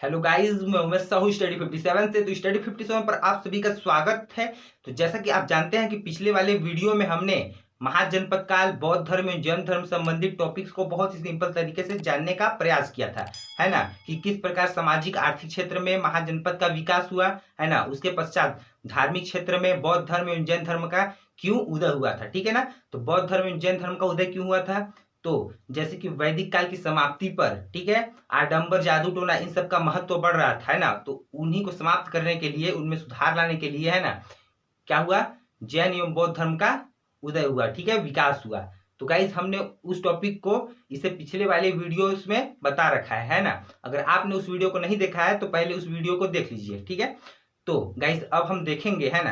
Hello guys, मैं Umesh Sahu study 57 से। तो स्टडी 57 पर आप सभी का स्वागत है। तो जैसा कि आप जानते हैं कि पिछले वाले वीडियो में हमने महाजनपद काल, बौद्ध धर्म एवं जैन धर्म संबंधित टॉपिक्स को बहुत ही सिंपल तरीके से जानने का प्रयास किया था, है ना, कि किस प्रकार सामाजिक आर्थिक क्षेत्र में महाजनपद का विकास हुआ, है ना। उसके पश्चात धार्मिक क्षेत्र में बौद्ध धर्म एवं जैन धर्म का क्यों उदय हुआ था, ठीक है ना। तो बौद्ध धर्म एवं जैन धर्म का उदय क्यों हुआ था, तो जैसे कि वैदिक काल की समाप्ति पर, ठीक है, आडंबर, जादू टोना, इन सब का महत्व बढ़ रहा था, है ना। तो उन्हीं को समाप्त करने के लिए, उनमें सुधार लाने के लिए, है ना, क्या हुआ, जैन एवं बौद्ध धर्म का उदय हुआ, ठीक है, विकास हुआ। तो गाइस, हमने उस टॉपिक को इसे पिछले वाले वीडियोस में बता रखा है ना। अगर आपने उस वीडियो को नहीं देखा है तो पहले उस वीडियो को देख लीजिए, ठीक है। तो गाइस, अब हम देखेंगे, है ना,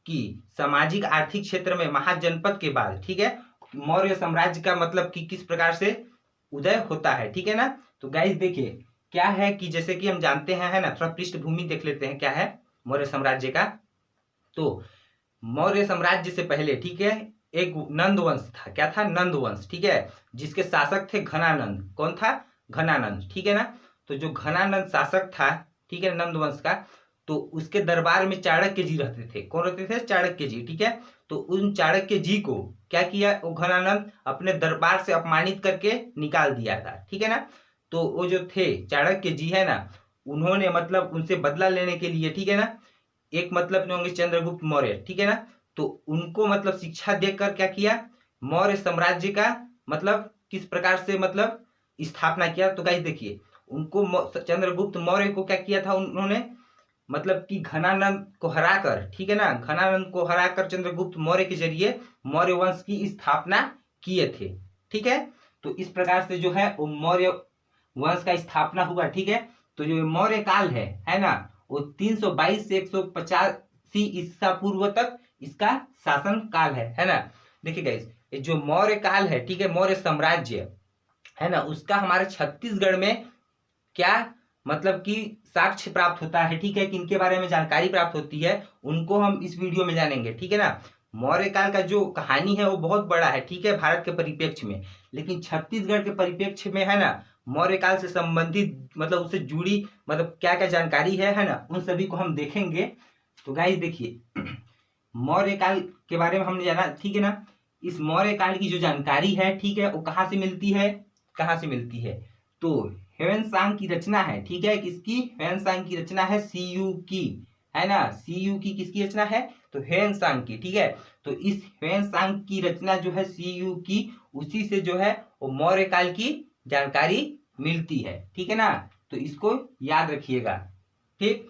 कि सामाजिक आर्थिक क्षेत्र में महाजनपद के बाद, ठीक है, मौर्य साम्राज्य का मतलब कि किस प्रकार से उदय होता है, ठीक है ना। तो गाइस देखिए, क्या है कि जैसे कि हम जानते हैं, है ना, थोड़ा पृष्ठभूमि देख लेते हैं क्या है मौर्य साम्राज्य का। तो मौर्य साम्राज्य से पहले, ठीक है, एक नंद वंश था। क्या था? नंद वंश, ठीक है, जिसके शासक थे घनानंद। कौन था? घनानंद, ठीक है ना। तो जो घनानंद शासक था, ठीक है, नंद वंश का, तो उसके दरबार में चाणक्य जी रहते थे। कौन रहते थे? चाणक्य जी, ठीक है। तो उन चाणक्य जी को क्या किया, वो घनानंद अपने दरबार से अपमानित करके निकाल दिया था, ठीक है ना। तो वो जो थे चाणक्य जी, है ना, उन्होंने मतलब उनसे बदला लेने के लिए, ठीक है ना, एक मतलब जो होंगे चंद्रगुप्त मौर्य, ठीक है ना, तो उनको मतलब शिक्षा देकर क्या किया, मौर्य साम्राज्य का मतलब किस प्रकार से मतलब स्थापना किया। तो गाइस देखिए, उनको चंद्रगुप्त मौर्य को क्या किया था उन्होंने, मतलब कि घनानंद को हराकर, ठीक है ना, घनानंद को हराकर चंद्रगुप्त मौर्य के जरिए मौर्य वंश की स्थापना किए थे, ठीक है। तो इस प्रकार से जो है वो मौर्य वंश का स्थापना हुआ, ठीक है। तो जो मौर्य काल है ना, वो 322 से 185 ईसा पूर्व तक इसका शासन काल है ना। देखिए गाइस, जो मौर्य काल है, ठीक है, मौर्य साम्राज्य है ना, उसका हमारे छत्तीसगढ़ में क्या मतलब कि साक्ष्य प्राप्त होता है, ठीक है, कि इनके बारे में जानकारी प्राप्त होती है, उनको हम इस वीडियो में जानेंगे, ठीक है ना। मौर्य काल का जो कहानी है वो बहुत बड़ा है, ठीक है, भारत के परिप्रेक्ष्य में, लेकिन छत्तीसगढ़ के परिप्रेक्ष्य में, है ना, मौर्य काल से संबंधित मतलब उससे जुड़ी मतलब क्या क्या जानकारी है ना, उन सभी को हम देखेंगे। तो गाइस देखिए, मौर्य काल के बारे में हमने जाना, ठीक है ना। इस मौर्य काल की जो जानकारी है, ठीक है, वो कहाँ से मिलती है, कहाँ से मिलती है, तो ह्वेनसांग की रचना है, ठीक है, किसकी? ह्वेनसांग की रचना है, सीयू की, है ना, सीयू की किसकी रचना है? तो ह्वेनसांग की, ठीक है। तो इस ह्वेनसांग की रचना जो है सीयू की, उसी से जो है वो मौर्य काल की जानकारी मिलती है, ठीक है ना। तो इसको याद रखिएगा, ठीक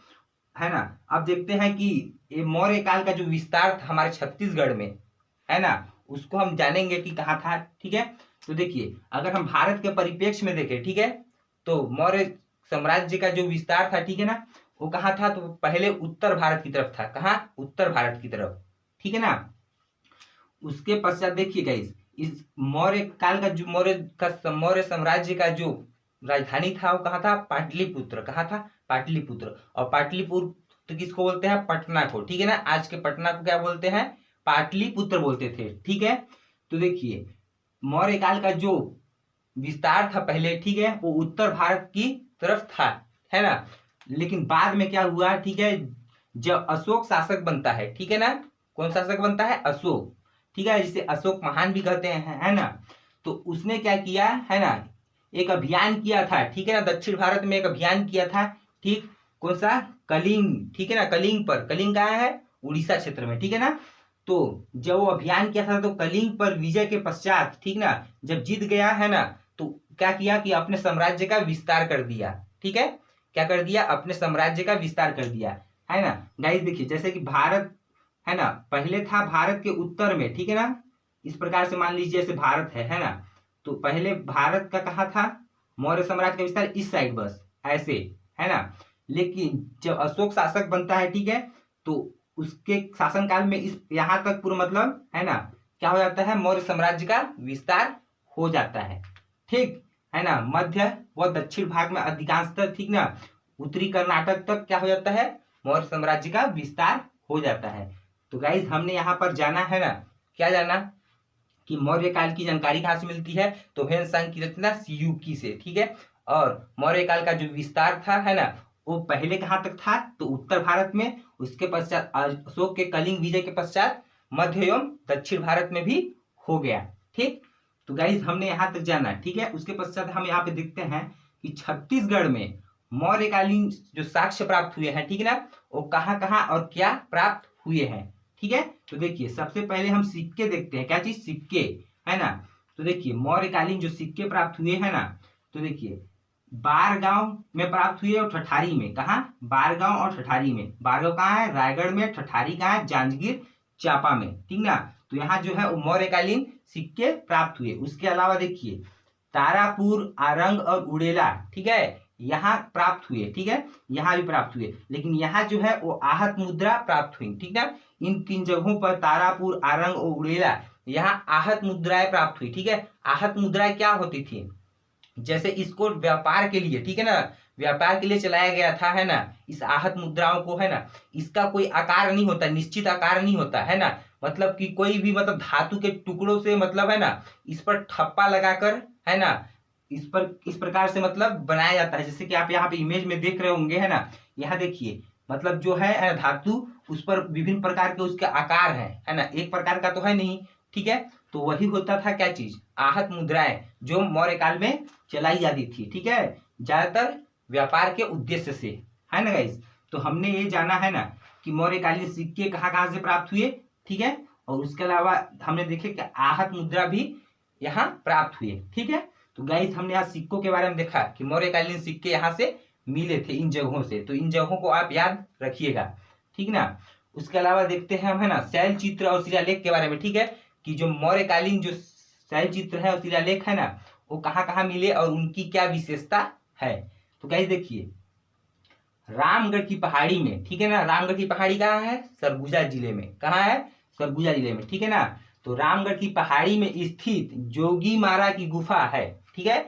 है ना। अब देखते हैं कि ये मौर्य काल का जो विस्तार था हमारे छत्तीसगढ़ में, है ना, उसको हम जानेंगे कि कहाँ था, ठीक है। तो देखिए, अगर हम भारत के परिप्रेक्ष्य में देखें, ठीक है, तो मौर्य साम्राज्य का जो विस्तार था, ठीक है ना, वो कहाँ था, तो पहले उत्तर भारत की तरफ था। कहाँ? उत्तर भारत की तरफ, ठीक है ना। उसके पश्चात देखिए गाइस, इस मौर्य काल का जो मौर्य साम्राज्य का जो राजधानी था वो कहाँ था? पाटलिपुत्र। कहाँ था? पाटलिपुत्र। और पाटलिपुत्र तो किसको बोलते हैं? पटना को, ठीक है ना। आज के पटना को क्या बोलते हैं? पाटलिपुत्र बोलते थे, ठीक है। तो देखिए, मौर्य काल का जो विस्तार था पहले, ठीक है, वो उत्तर भारत की तरफ था, है ना। लेकिन बाद में क्या हुआ, ठीक है, जब अशोक शासक बनता है, ठीक है ना, कौन शासक बनता है? अशोक, ठीक है, जिसे अशोक महान भी कहते हैं, है ना। तो उसने क्या किया, है ना, एक अभियान किया था, ठीक है ना, दक्षिण भारत में एक अभियान किया था, ठीक, कौन सा? कलिंग, ठीक है ना, कलिंग पर। कलिंग कहाँ है? उड़ीसा क्षेत्र में, ठीक है ना। तो जब वो अभियान किया था तो कलिंग पर विजय के पश्चात, ठीक ना, जब जीत गया, है ना, तो क्या किया कि अपने साम्राज्य का विस्तार कर दिया, ठीक है। क्या कर दिया? अपने साम्राज्य का विस्तार कर दिया, है ना। गाइस देखिए, जैसे कि भारत, है ना, पहले था भारत के उत्तर में, ठीक है ना, इस प्रकार से मान लीजिए जैसे भारत है ना, तो पहले भारत का कहाँ था? मौर्य साम्राज्य का विस्तार इस साइड, बस ऐसे, है ना। लेकिन जब अशोक शासक बनता है, ठीक है, तो उसके शासनकाल में इस यहाँ तक पूरा मतलब, है ना, क्या हो जाता है? मौर्य साम्राज्य का विस्तार हो जाता है, ठीक है ना। मध्य व दक्षिण भाग में अधिकांशतः, ठीक ना, उत्तरी कर्नाटक तक क्या हो जाता है? मौर्य साम्राज्य का विस्तार हो जाता है। तो गाइज, हमने यहाँ पर जाना, है ना, क्या जाना कि मौर्य काल की जानकारी कहाँ से मिलती है? तो ह्वेनसांग की रचना सीयूकी से, ठीक है। और मौर्य काल का जो विस्तार था है ना, वो पहले कहाँ तक था, तो उत्तर भारत में, उसके पश्चात अशोक के कलिंग विजय के पश्चात मध्य एवं दक्षिण भारत में भी हो गया। ठीक, तो गाइस हमने यहाँ तक जाना, ठीक है। उसके पश्चात हम यहाँ पे देखते हैं कि छत्तीसगढ़ में मौर्यकालीन जो साक्ष्य प्राप्त हुए हैं, ठीक है ना, वो कहाँ कहाँ और क्या प्राप्त हुए हैं, ठीक है। तो देखिए सबसे पहले हम सिक्के देखते हैं, क्या चीज, सिक्के, है ना। तो देखिए मौर्यकालीन जो सिक्के प्राप्त हुए हैं ना, तो देखिए बारगांव में प्राप्त हुए और ठठारी में, कहा, बारगांव और ठठारी में। बारगांव कहाँ है, रायगढ़ में, ठठारी कहाँ है, जांजगीर चांपा में, ठीक ना। तो यहाँ जो है वो मौर्यकालीन सिक्के प्राप्त हुए। उसके अलावा देखिए तारापुर, आरंग और उड़ेला, ठीक है, यहाँ प्राप्त हुए, ठीक है, यहाँ भी प्राप्त हुए। लेकिन यहाँ जो है वो आहत मुद्रा प्राप्त हुई, ठीक है। इन 3 जगहों पर तारापुर, आरंग और उड़ेला, यहाँ आहत मुद्राएं प्राप्त हुई, ठीक है। आहत मुद्राएं क्या होती थी, जैसे इसको व्यापार के लिए, ठीक है ना, व्यापार के लिए चलाया गया था, है ना। इस आहत मुद्राओं को, है ना, इसका कोई आकार नहीं होता, निश्चित आकार नहीं होता, है ना। मतलब कि कोई भी मतलब धातु के टुकड़ों से मतलब, है ना, इस पर ठप्पा लगाकर, है ना, इस प्रकार से मतलब बनाया जाता है। जैसे कि आप यहाँ पे इमेज में देख रहे होंगे, है ना, यहाँ देखिए मतलब जो है धातु, उस पर विभिन्न प्रकार के उसके आकार है ना, एक प्रकार का तो है नहीं, ठीक है। तो वही होता था क्या चीज, आहत मुद्राएं, जो मौर्य काल में चलाई जाती थी, ठीक है, ज्यादातर व्यापार के उद्देश्य से, है ना गाइस। तो हमने ये जाना है ना कि मौर्यकालीन सिक्के कहाँ कहाँ से प्राप्त हुए, ठीक है। और उसके अलावा हमने देखे कि आहत मुद्रा भी यहाँ प्राप्त हुए, ठीक है। तो गाइस हमने यहाँ सिक्कों के बारे में देखा कि मौर्यकालीन सिक्के यहाँ से मिले थे इन जगहों से, तो इन जगहों को आप याद रखिएगा, ठीक ना। उसके अलावा देखते हैं हम, है ना, शैल चित्र और शिलालेख के बारे में, ठीक है, कि जो मौर्यकालीन जो शैल चित्र है और शिलालेख है ना, वो कहाँ कहाँ मिले और उनकी क्या विशेषता है। तो गाइस देखिए रामगढ़ की पहाड़ी में, ठीक है ना, रामगढ़ की पहाड़ी कहाँ है, सरगुजा जिले में, कहाँ है, सरगुजा जिले में, ठीक है ना। तो रामगढ़ की पहाड़ी में स्थित जोगी मारा की गुफा है, ठीक है,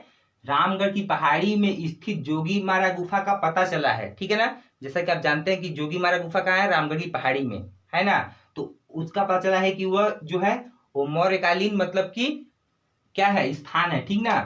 रामगढ़ की पहाड़ी में स्थित जोगी मारा गुफा का पता चला है, ठीक है ना। जैसा कि आप जानते हैं कि जोगी मारा गुफा कहाँ है, रामगढ़ की पहाड़ी में, है ना। तो उसका पता चला है कि वह जो है वो मौर्यकालीन मतलब कि क्या है, स्थान है, ठीक ना।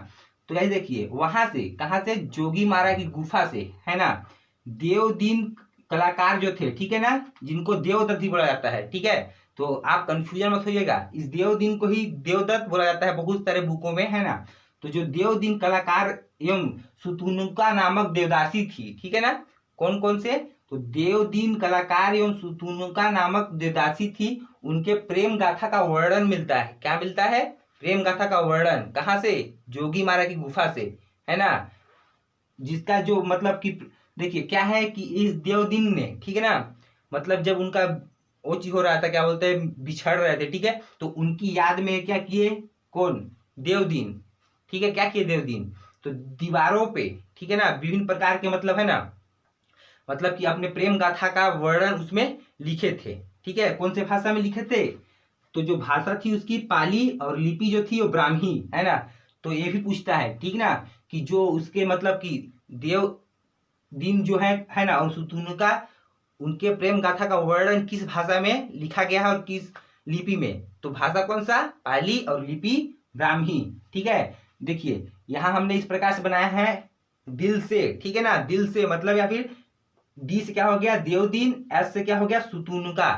तो गाइस देखिए वहां से, कहां से, जोगी मारा की गुफा से, है ना, देवदीन कलाकार जो थे, ठीक है ना, जिनको देवदत्त भी बोला जाता है, ठीक है। तो आप कंफ्यूजन मत होइएगा, इस देवदीन को ही देवदत्त बोला जाता है बहुत सारे बुकों में, है ना। तो जो देवदीन कलाकार एवं सुतुनुका नामक देवदासी थी, ठीक है ना, कौन कौन से, तो देवदीन कलाकार एवं सुतुनुका नामक देवदासी थी, उनके प्रेम गाथा का वर्णन मिलता है, क्या मिलता है, प्रेम गाथा का वर्णन, कहां से, जोगी मारा की गुफा से, है ना। जिसका जो मतलब कि देखिए क्या है कि इस देवदीन ने, ठीक है ना, मतलब जब उनका वो चीज हो रहा था, क्या बोलते हैं, बिछड़ रहे थे, ठीक है, तो उनकी याद में क्या किए, कौन, देवदीन, ठीक है, क्या किए देवदीन, तो दीवारों पे, ठीक है ना, विभिन्न प्रकार के मतलब, है ना, मतलब कि अपने प्रेम गाथा का वर्णन उसमें लिखे थे, ठीक है। कौन से भाषा में लिखे थे, तो जो भाषा थी उसकी पाली और लिपि जो थी वो ब्राह्मी, है ना। तो ये भी पूछता है, ठीक ना, कि जो उसके मतलब कि देव दिन जो है ना, और सुतुनुका, उनके प्रेम गाथा का वर्णन किस भाषा में लिखा गया है और किस लिपि में, तो भाषा कौन सा, पाली और लिपि ब्राह्मी, ठीक है। देखिए यहाँ हमने इस प्रकार से बनाया है, दिल से, ठीक है ना, दिल से मतलब, या फिर डी से क्या हो गया, देवदीन, एस से क्या हो गया, सुतुनुका,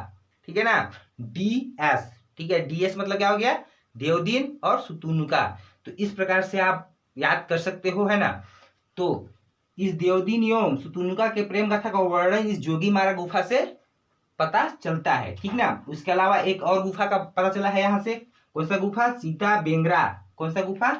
ठीक है ना, डी एस, ठीक है, डी एस मतलब क्या हो गया, देवदीन और सुतुनुका। तो इस प्रकार से आप याद कर सकते हो, है ना। तो इस देवदीन एवं सुतुनुका के प्रेम गाथा का वर्णन इस जोगी मारा गुफा से पता चलता है, ठीक ना। उसके अलावा एक और गुफा का पता चला है यहाँ से, कौन सा गुफा, सीता बेंगरा, कौन सा गुफा,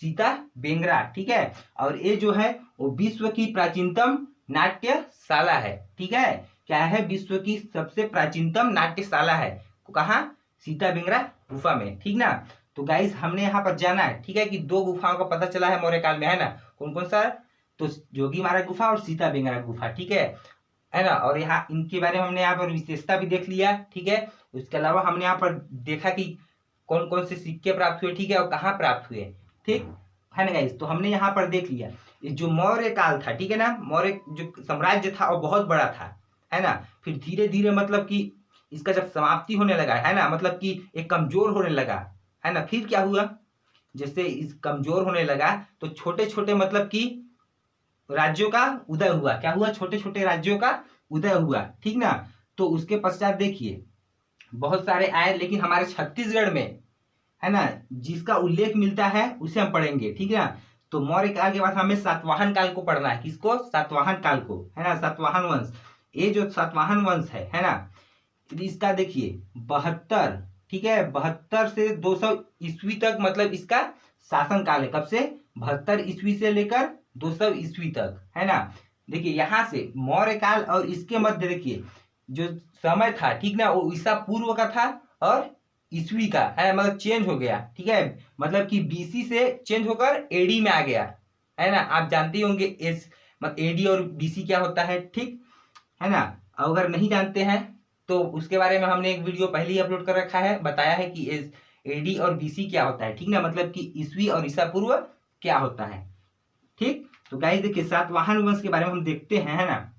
सीता बेंगरा, ठीक है। और ये जो है वो विश्व की प्राचीनतम नाट्यशाला है, ठीक है, क्या है, विश्व की सबसे प्राचीनतम नाट्यशाला है, कहाँ, सीता बेंगरा गुफा में, ठीक ना। तो गाइस हमने यहाँ पर जाना है, ठीक है, कि 2 गुफाओं का पता चला है मौर्य काल में, है ना, कौन कौन सा, तो जोगी मारा गुफा और सीता बेंगरा गुफा, ठीक है ना। और यहाँ इनके बारे में हमने यहाँ पर विशेषता भी देख लिया, ठीक है। उसके अलावा हमने यहाँ पर देखा कि कौन कौन से सिक्के प्राप्त हुए, ठीक है, और कहाँ प्राप्त हुए, ठीक है ना गाइस। तो हमने यहाँ पर देख लिया जो मौर्य काल था, ठीक है ना, मौर्य जो साम्राज्य था वो बहुत बड़ा था, है ना। फिर धीरे धीरे मतलब कि इसका जब समाप्ति होने लगा, है ना, मतलब कि एक कमजोर होने लगा, है ना, फिर क्या हुआ, जैसे इस कमजोर होने लगा तो छोटे छोटे मतलब कि राज्यों का उदय हुआ। क्या हुआ? छोटे छोटे राज्यों का उदय हुआ, ठीक ना। तो उसके पश्चात देखिए बहुत सारे आए, लेकिन हमारे छत्तीसगढ़ में है ना जिसका उल्लेख मिलता है उसे हम पढ़ेंगे, ठीक है ना। तो मौर्य काल के बाद हमें सातवाहन काल को पढ़ना है। किसको? सातवाहन काल को, है ना। सातवाहन वंश, ये जो सातवाहन वंश है ना, इसका देखिए 72, ठीक है, 72 से 200 ईस्वी तक मतलब इसका शासन काल है। कब से? 72 ईस्वी से लेकर 200 ईस्वी तक, है ना। देखिए यहाँ से मौर्य काल और इसके मध्य देखिए जो समय था, ठीक ना, वो ईसा पूर्व का था और ईस्वी का है, मतलब चेंज हो गया, ठीक है। मतलब कि बीसी से चेंज होकर एडी में आ गया, है ना। आप जानते ही होंगे एस मतलब एडी और बीसी क्या होता है, ठीक है ना। अगर नहीं जानते हैं तो उसके बारे में हमने एक वीडियो पहले ही अपलोड कर रखा है, बताया है कि एडी और बीसी क्या होता है, ठीक ना, मतलब कि ईस्वी और ईसा पूर्व क्या होता है, ठीक। तो गाइस देखिए सातवाहन वंश के बारे में हम देखते हैं, है ना।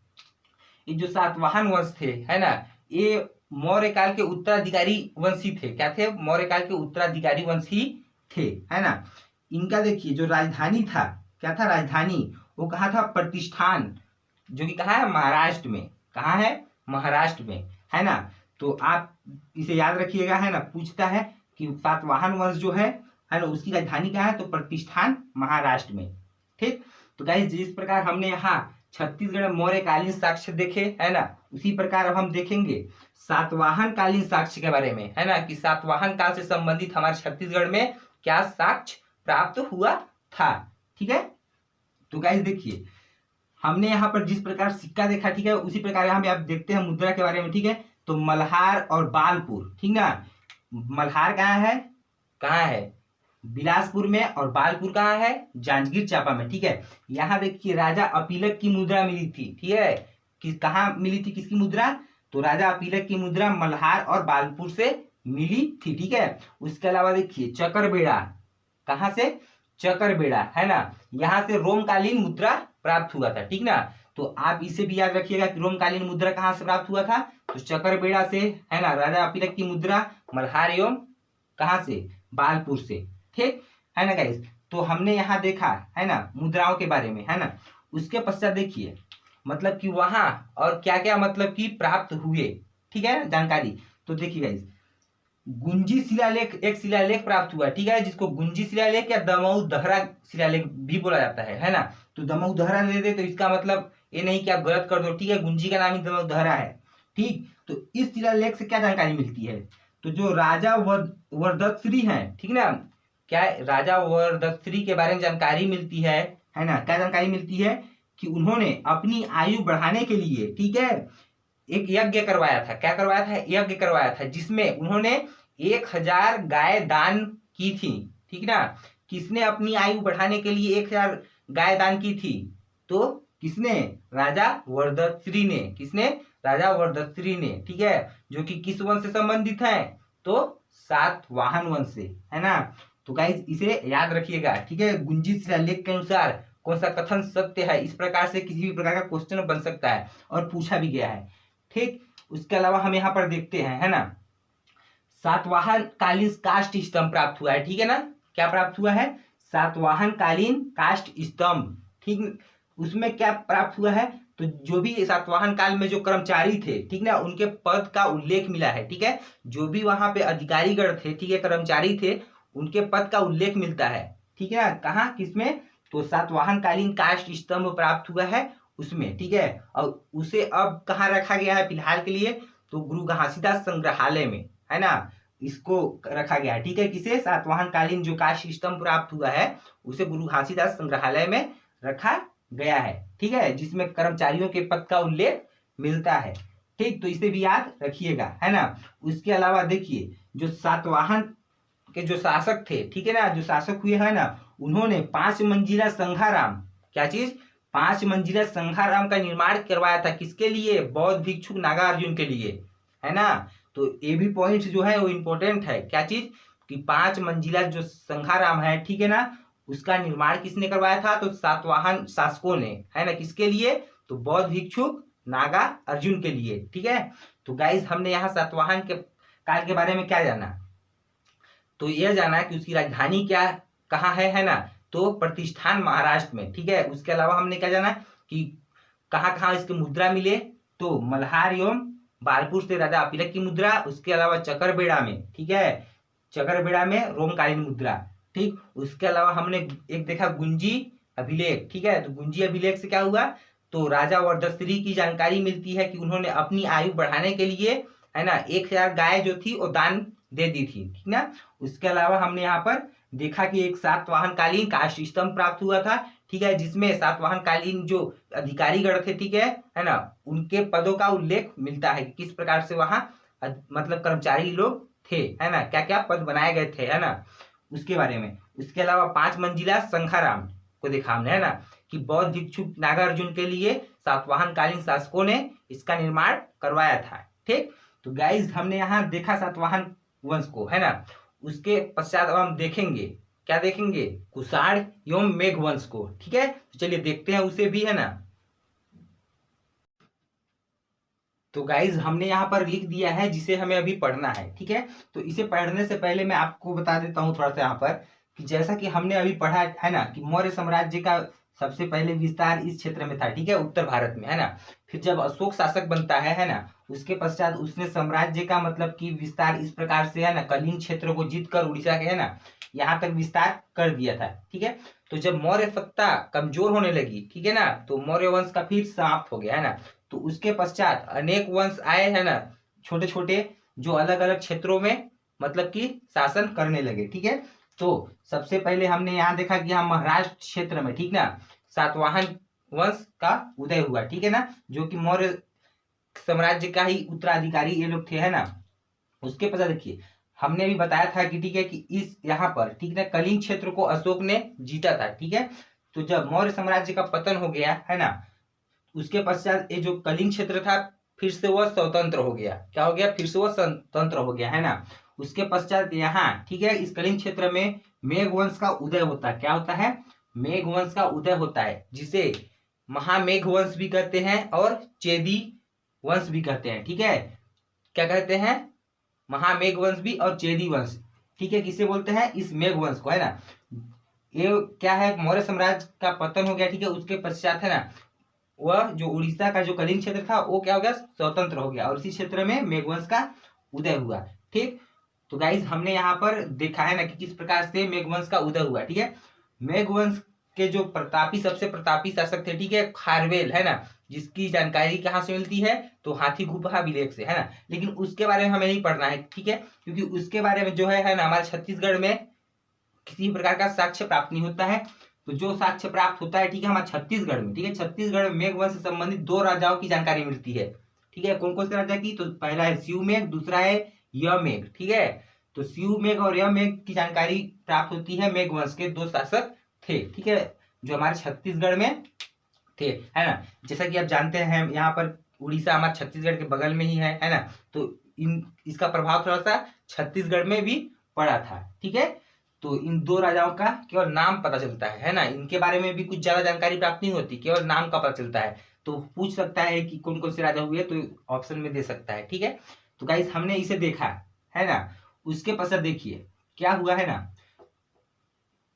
ये जो सातवाहन वंश थे, है ना, ये मौर्य काल के उत्तराधिकारी वंशी थे। क्या थे? मौर्य काल के उत्तराधिकारी वंशी थे, है ना। इनका देखिए जो राजधानी था, क्या था राजधानी? वो कहाँ था? प्रतिष्ठान, जो कि कहाँ है? महाराष्ट्र में। कहाँ है? महाराष्ट्र में, है ना। तो आप इसे याद रखिएगा, है ना। पूछता है कि सातवाहन वंश जो है ना, उसकी राजधानी कहाँ है? तो प्रतिष्ठान महाराष्ट्र में, ठीक। तो गाइस जिस प्रकार हमने यहाँ छत्तीसगढ़ में मौर्य कालीन साक्ष्य देखे, है ना, उसी प्रकार अब हम देखेंगे सातवाहन कालीन साक्ष्य के बारे में, है ना, कि सातवाहन काल से संबंधित हमारे छत्तीसगढ़ में क्या साक्ष्य प्राप्त हुआ था, ठीक है। तो गाइस देखिए हमने यहाँ पर जिस प्रकार सिक्का देखा, ठीक है, उसी प्रकार यहाँ पे आप देखते हैं मुद्रा के बारे में, ठीक है। तो मल्हार और बालपुर, ठीक ना। मल्हार कहाँ है? कहाँ है? बिलासपुर में। और बालपुर कहाँ है? जांजगीर चांपा में, ठीक है। यहाँ देखिए राजा अपीलक की मुद्रा मिली थी, ठीक है। कि कहाँ मिली थी? किसकी मुद्रा? तो राजा अपीलक की मुद्रा मल्हार और बालपुर से मिली थी, ठीक है। उसके अलावा देखिए चकरबेड़ा, कहाँ से? चकरबेड़ा, है ना, यहाँ से रोमकालीन मुद्रा प्राप्त हुआ था, ठीक ना। तो आप इसे भी याद रखिएगा कि रोमकालीन मुद्रा कहाँ से प्राप्त हुआ था? तो चकरबेड़ा से, है ना। राजा अपीलक की मुद्रा मल्हार एवं कहाँ से? बालपुर से, ठीक है ना गाइस। तो हमने यहाँ देखा, है ना, मुद्राओं के बारे में, है ना। उसके पश्चात देखिए मतलब कि वहां और क्या क्या मतलब कि प्राप्त हुए, ठीक है, जानकारी। तो देखिए गाइस गुंजी शिलालेख, एक शिलालेख प्राप्त हुआ, ठीक है, जिसको गुंजी शिलालेख या दमऊ दहरा शिलालेख भी बोला जाता है ना। तो दमऊ दहरा ले दे तो इसका मतलब ये नहीं कि आप गलत कर दो, ठीक है। गुंजी का नाम ही दमऊ दहरा है, ठीक। तो इस शिलालेख से क्या जानकारी मिलती है? तो जो राजा वरदत्तश्री हैं, ठीक ना, क्या राजा वरदत्तश्री के बारे में जानकारी मिलती है ना। क्या जानकारी मिलती है? कि उन्होंने अपनी आयु बढ़ाने के लिए, ठीक है, एक यज्ञ करवाया था। क्या करवाया था? यज्ञ करवाया था, जिसमें उन्होंने 1000 गाय दान की थी, ठीक ना। किसने अपनी आयु बढ़ाने के लिए 1000 गाय दान की थी? तो किसने? राजा वरदत्तश्री ने। किसने? राजा वरदत्तश्री ने, ठीक है। जो कि किस वंश से संबंधित है? तो सातवाहन वंश से, है ना। तो गाइस इसे याद रखिएगा, ठीक है। गुंजी शिलालेख के अनुसार कौन सा कथन सत्य है, इस प्रकार से किसी भी प्रकार का क्वेश्चन बन सकता है और पूछा भी गया है, ठीक। उसके अलावा हम यहाँ पर देखते हैं, है ना, सातवाहन कालीन काष्ठ स्तंभ प्राप्त हुआ है, ठीक है ना। क्या प्राप्त हुआ है? सातवाहन कालीन काष्ठ स्तंभ, ठीक। उसमें क्या प्राप्त हुआ है? तो जो भी सातवाहन काल में जो कर्मचारी थे, ठीक ना, उनके पद का उल्लेख मिला है, ठीक है। जो भी वहां पे अधिकारीगण थे, ठीक है, कर्मचारी थे, उनके पद का उल्लेख मिलता है, ठीक है। कहाँ? किसमें? तो सातवाहन कालीन काष्ठ स्तंभ प्राप्त हुआ है उसमें, ठीक है। और उसे अब कहाँ रखा गया है फिलहाल के लिए? तो गुरु घासीदास संग्रहालय में, है ना, इसको रखा गया है, ठीक है। किसे? सातवाहन कालीन जो काष्ठ स्तंभ प्राप्त हुआ है उसे गुरु घासीदास संग्रहालय में रखा गया है, ठीक है, जिसमें कर्मचारियों के पद का उल्लेख मिलता है, ठीक। तो इसे भी याद रखिएगा, है ना। उसके अलावा देखिए जो सातवाहन के जो शासक थे, ठीक है ना, जो शासक हुए हैं ना, उन्होंने 5 मंजिला संघाराम, क्या चीज? 5 मंजिला संघाराम का निर्माण करवाया था। किसके लिए? बौद्ध भिक्षुक नागार्जुन के लिए, है ना। तो ये भी पॉइंट जो है वो इंपॉर्टेंट है। क्या चीज? कि 5 मंजिला जो संघाराम है, ठीक है ना, उसका निर्माण किसने करवाया था? तो सातवाहन शासकों ने, है ना। किसके लिए? तो बौद्ध भिक्षुक नागा अर्जुन के लिए, ठीक है। तो गाइस हमने यहाँ सातवाहन के काल के बारे में क्या जाना? तो यह जाना कि उसकी राजधानी क्या कहाँ है ना। तो प्रतिष्ठान महाराष्ट्र में, ठीक है। उसके अलावा हमने क्या जाना कि कहाँ कहाँ इसके मुद्रा मिले, तो मल्हार एवं बालपुर से राजा अपीलक की मुद्रा, उसके अलावा चकरबेड़ा में, ठीक है, चकरबेड़ा में रोमकालीन मुद्रा, ठीक। उसके अलावा हमने एक देखा गुंजी अभिलेख, ठीक है। तो गुंजी अभिलेख से क्या हुआ, तो राजा वर्धश्री की जानकारी मिलती है कि उन्होंने अपनी आयु बढ़ाने के लिए, है ना, 1000 गाय जो थी वो दान दे दी थी, ठीक ना। उसके अलावा हमने यहाँ पर देखा कि एक सातवाहनकालीन काष्ठ स्तंभ प्राप्त हुआ था, ठीक है, जिसमें सातवाहनकालीन जो अधिकारीगण थे, ठीक है ना, उनके पदों का उल्लेख मिलता है कि किस प्रकार से वहां मतलब कर्मचारी लोग थे, है ना, क्या क्या पद बनाए गए थे, है ना, उसके बारे में। उसके अलावा 5 मंजिला संखाराम को देखा हमने, है ना, कि बौद्ध भिक्षु नागार्जुन के लिए सातवाहनकालीन शासकों ने इसका निर्माण करवाया था, ठीक। तो गाइस हमने यहाँ देखा सातवाहन वंश को, है ना। उसके पश्चात अब हम देखेंगे, क्या देखेंगे, कुषाण एवं मेघ वंश को, ठीक है। तो चलिए देखते हैं उसे भी, है ना। तो गाइज हमने यहाँ पर लिख दिया है जिसे हमें अभी पढ़ना है, ठीक है। तो इसे पढ़ने से पहले मैं आपको बता देता हूँ थोड़ा सा यहाँ पर कि जैसा कि हमने अभी पढ़ा है ना कि मौर्य साम्राज्य का सबसे पहले विस्तार इस क्षेत्र में था, ठीक है, उत्तर भारत में, है ना। फिर जब अशोक शासक बनता है ना, उसके पश्चात उसने साम्राज्य का मतलब कि विस्तार इस प्रकार से, है ना, कलिंग क्षेत्र को जीतकर उड़ीसा के, है ना, यहाँ तक विस्तार कर दिया था, ठीक है। तो जब मौर्य सत्ता कमजोर होने लगी, ठीक है ना, तो मौर्य वंश का फिर समाप्त हो गया, है ना। तो उसके पश्चात अनेक वंश आए, है ना, छोटे छोटे, जो अलग अलग क्षेत्रों में मतलब कि शासन करने लगे, ठीक है। तो सबसे पहले हमने यहाँ देखा कि यहाँ महाराष्ट्र क्षेत्र में, ठीक ना, सातवाहन वंश का उदय हुआ, ठीक है ना, जो कि मौर्य साम्राज्य का ही उत्तराधिकारी ये लोग थे, है ना। उसके पश्चात देखिए हमने भी बताया था कि, ठीक है, कि इस यहाँ पर, ठीक ना, कलिंग क्षेत्र को अशोक ने जीता था, ठीक है। तो जब मौर्य साम्राज्य का पतन हो गया, है ना, उसके पश्चात ये जो कलिंग क्षेत्र था फिर से वह स्वतंत्र हो गया, क्या हो गया, फिर से वह स्वतंत्र हो गया, है ना। उसके पश्चात यहाँ, ठीक है, इस कलिंग क्षेत्र में मेघ वंश का उदय होता है, क्या होता है, मेघ वंश का उदय होता है, जिसे महामेघ वंश भी कहते हैं और चेदी वंश भी कहते हैं, ठीक है। क्या कहते हैं, महामेघ वंश भी और चेदी वंश, ठीक है। किसे बोलते हैं, इस मेघ वंश को, है ना। ये क्या है, मौर्य साम्राज्य का पतन हो गया, ठीक है, उसके पश्चात, है ना, वह जो उड़ीसा का जो कलिंग क्षेत्र था वो क्या हो गया, स्वतंत्र हो गया, और इसी क्षेत्र में मेघवंश का उदय हुआ, ठीक। तो गाइज हमने यहाँ पर देखा है ना कि किस प्रकार से मेघवंश का उदय हुआ, ठीक है। मेघवंश के जो प्रतापी, सबसे प्रतापी शासक थे, ठीक है, खारवेल, है ना, जिसकी जानकारी कहाँ से मिलती है, तो हाथी गुफा अभिलेख से, है ना। लेकिन उसके बारे में हमें नहीं पढ़ना है, ठीक है, क्योंकि उसके बारे में जो है ना, हमारे छत्तीसगढ़ में किसी प्रकार का साक्ष्य प्राप्त नहीं होता है। तो जो साक्ष्य प्राप्त होता है, ठीक है, हमारे छत्तीसगढ़ में, ठीक है, छत्तीसगढ़ में मेघवंश से संबंधित 2 राजाओं की जानकारी मिलती है, ठीक है। कौन कौन से राजा की, तो पहला है शिवमेघ, दूसरा है यमेघ, ठीक है। तो शिवमेघ और यमेघ की जानकारी प्राप्त होती है, मेघवंश के 2 शासक थे, ठीक है, जो हमारे छत्तीसगढ़ में थे, है ना। जैसा कि आप जानते हैं यहाँ पर उड़ीसा हमारे छत्तीसगढ़ के बगल में ही है ना। तो इसका प्रभाव थोड़ा सा छत्तीसगढ़ में भी पड़ा था, ठीक है। तो इन 2 राजाओं का केवल नाम पता चलता है ना, इनके बारे में भी कुछ ज्यादा जानकारी प्राप्त नहीं होती, केवल नाम का पता चलता है। तो पूछ सकता है कि कौन कौन से राजा हुए, तो ऑप्शन में दे सकता है, ठीक है। तो गाइस हमने इसे देखा, है ना। उसके पश्चात देखिए क्या हुआ, है ना,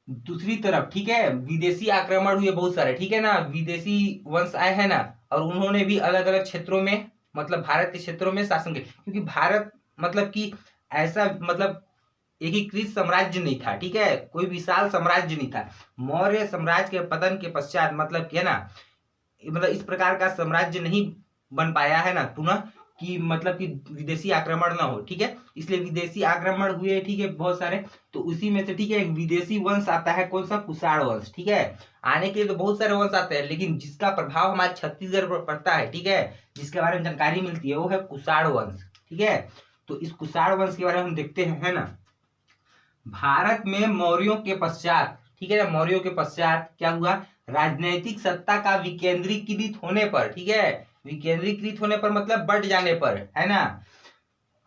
दूसरी तरफ, ठीक है, विदेशी आक्रमण हुए बहुत सारे, ठीक है ना, विदेशी वंश आए, है ना, और उन्होंने भी अलग अलग क्षेत्रों में, मतलब भारत के क्षेत्रों में शासन किया, क्योंकि भारत मतलब कि ऐसा मतलब एकीकृत साम्राज्य नहीं था, ठीक है, कोई विशाल साम्राज्य नहीं था। मौर्य साम्राज्य के पतन के पश्चात मतलब है ना, मतलब इस प्रकार का साम्राज्य नहीं बन पाया, है ना, पुनः कि मतलब कि विदेशी आक्रमण ना हो, ठीक है। इसलिए विदेशी आक्रमण हुए, ठीक है, बहुत सारे। तो उसी में से, ठीक है, एक विदेशी वंश आता है, कौन सा, कुषाण वंश, ठीक है। आने के लिए तो बहुत सारे वंश आते हैं, लेकिन जिसका प्रभाव हमारे छत्तीसगढ़ पर पड़ता है, ठीक है, जिसके बारे में जानकारी मिलती है, वो है कुषाण वंश, ठीक है। तो इस कुषाण वंश के बारे में हम देखते हैं, है ना। भारत में मौर्यों के पश्चात, ठीक है ना, मौर्यों के पश्चात क्या हुआ, राजनैतिक सत्ता का विकेंद्रीकृत होने पर, ठीक है, विकेंद्रीकृत होने पर मतलब बढ़ जाने पर, है ना,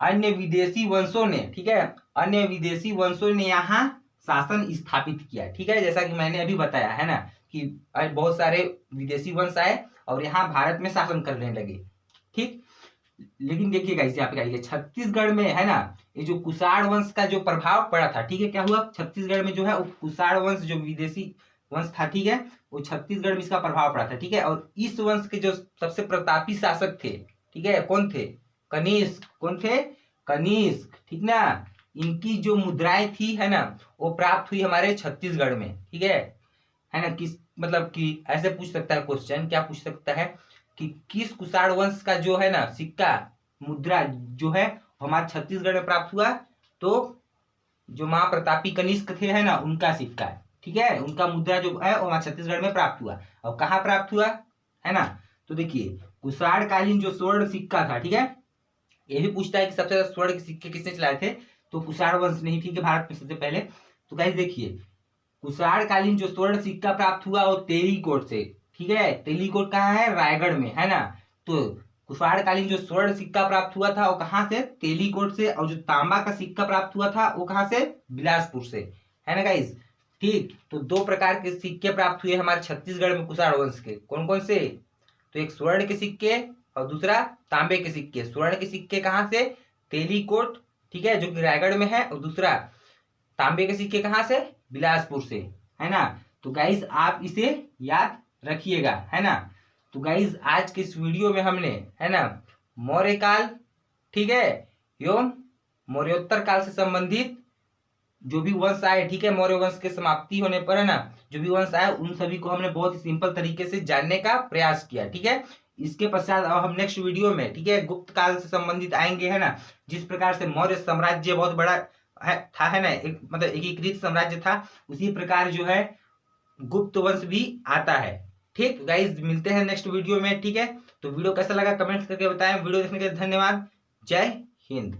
अन्य विदेशी वंशों ने, ठीक है, अन्य विदेशी वंशों ने यहाँ शासन स्थापित किया, ठीक है। जैसा कि मैंने अभी बताया, है ना, कि बहुत सारे विदेशी वंश आए और यहाँ भारत में शासन करने लगे, ठीक। लेकिन देखिएगा इसे आप आइए छत्तीसगढ़ में, है ना, ये जो कुषाण वंश का जो प्रभाव पड़ा था, ठीक है, क्या हुआ, छत्तीसगढ़ में जो है कुषाण वंश जो विदेशी वंश था, ठीक है, वो छत्तीसगढ़ में इसका प्रभाव पड़ा था, ठीक है। और इस वंश के जो सबसे प्रतापी शासक थे, ठीक है, कौन थे? कनिष्क। कौन थे? कनिष्क, ठीक ना। इनकी जो मुद्राएं थी, है ना, वो प्राप्त हुई हमारे छत्तीसगढ़ में, ठीक है ना। किस मतलब कि ऐसे पूछ सकता है क्वेश्चन, क्या पूछ सकता है कि किस कुषाण वंश का जो है ना सिक्का मुद्रा जो है हमारे छत्तीसगढ़ में प्राप्त हुआ? तो जो महाप्रतापी कनिष्क थे, है ना, उनका सिक्का, ठीक है, उनका मुद्रा जो है वो हमारे छत्तीसगढ़ में प्राप्त हुआ। और कहाँ प्राप्त हुआ, है ना? तो देखिए कुषाण कालीन जो स्वर्ण सिक्का था, ठीक है, ये भी पूछता है कि सबसे ज्यादा स्वर्ण के सिक्के किसने चलाए थे? तो कुषाण वंश नहीं, ठीक है, भारत में सबसे पहले। तो गाइस देखिए कुषाण कालीन जो स्वर्ण सिक्का प्राप्त हुआ वो तेलीकोट से, ठीक है। तेलीकोट कहाँ है? रायगढ़ में, है ना। तो कुषाण कालीन जो स्वर्ण सिक्का प्राप्त हुआ था वो कहाँ से? तेलीकोट से। और जो तांबा का सिक्का प्राप्त हुआ था वो कहाँ से? बिलासपुर से, है ना गाइस। ठीक, तो दो प्रकार के सिक्के प्राप्त हुए हमारे छत्तीसगढ़ में कुषाण वंश के। कौन कौन से? तो एक स्वर्ण के सिक्के और दूसरा तांबे के सिक्के। स्वर्ण के सिक्के कहाँ से? तेलीकोट, ठीक है, जो कि रायगढ़ में है। और दूसरा तांबे के सिक्के कहाँ से? बिलासपुर से, है ना। तो गाइस आप इसे याद रखिएगा, है ना। तो गाइस आज के इस वीडियो में हमने, है ना, मौर्य काल, ठीक है, एवं मौर्योत्तर काल से संबंधित जो भी वंश आए, ठीक है, मौर्य वंश के समाप्ति होने पर, है ना, जो भी वंश आए उन सभी को हमने बहुत ही सिंपल तरीके से जानने का प्रयास किया, ठीक है। इसके पश्चात अब हम नेक्स्ट वीडियो में, ठीक है, गुप्त काल से संबंधित आएंगे, है ना। जिस प्रकार से मौर्य साम्राज्य बहुत बड़ा है ना, एक मतलब एकीकृत साम्राज्य था, उसी प्रकार जो है गुप्त वंश भी आता है। ठीक गाइस, मिलते हैं नेक्स्ट वीडियो में, ठीक है। तो वीडियो कैसा लगा कमेंट करके बताएं। वीडियो देखने के लिए धन्यवाद। जय हिंद।